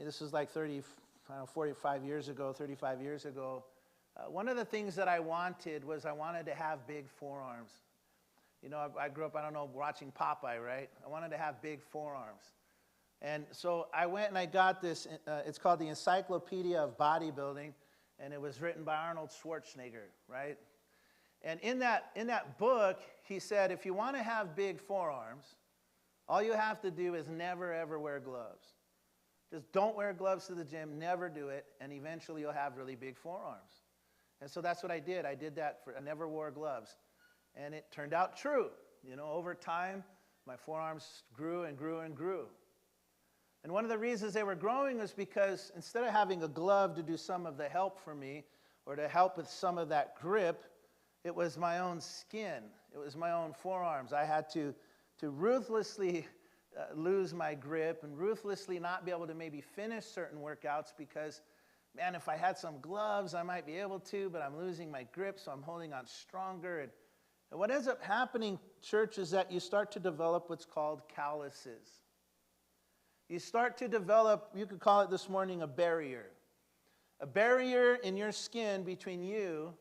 this was like 45 years ago, 35 years ago. One of the things that I wanted to have big forearms. You know, I grew up, I don't know, watching Popeye, right? I wanted to have big forearms. And so I went and I got this, it's called the Encyclopedia of Bodybuilding, and it was written by Arnold Schwarzenegger, right? And in that book, he said, if you want to have big forearms, all you have to do is never, ever wear gloves. Just don't wear gloves to the gym, never do it, and eventually you'll have really big forearms. And so that's what I did. I did that I never wore gloves. And it turned out true. You know, over time, my forearms grew and grew and grew. And one of the reasons they were growing was because instead of having a glove to do some of the help for me or to help with some of that grip, it was my own skin. It was my own forearms. I had to ruthlessly lose my grip and ruthlessly not be able to maybe finish certain workouts because, man, if I had some gloves, I might be able to, but I'm losing my grip, so I'm holding on stronger. And what ends up happening, church, is that you start to develop what's called calluses. You start to develop, you could call it this morning, a barrier. A barrier in your skin between you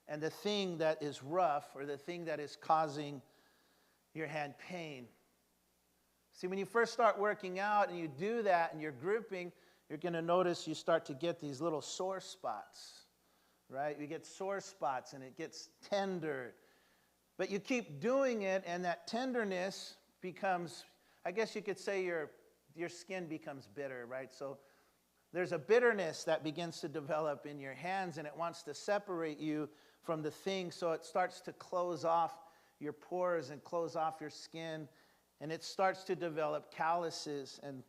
and the thing that is rough or the thing that is causing your hand pain. See, when you first start working out and you do that and you're gripping, you're going to notice you start to get these little sore spots, right? You get sore spots and it gets tender. But you keep doing it and that tenderness becomes, I guess you could say your skin becomes bitter, right? So there's a bitterness that begins to develop in your hands and it wants to separate you from the thing, so it starts to close off your pores and close off your skin, and it starts to develop calluses. And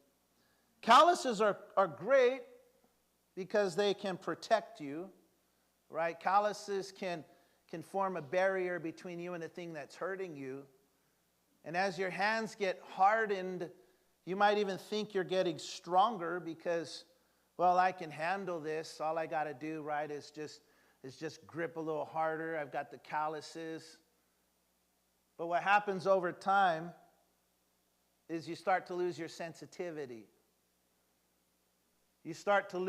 calluses are great because they can protect you, right? Calluses can form a barrier between you and the thing that's hurting you. And as your hands get hardened, you might even think you're getting stronger because, well, I can handle this. All I got to do, right, is just grip a little harder. I've got the calluses. But what happens over time is you start to lose your sensitivity. You start to lose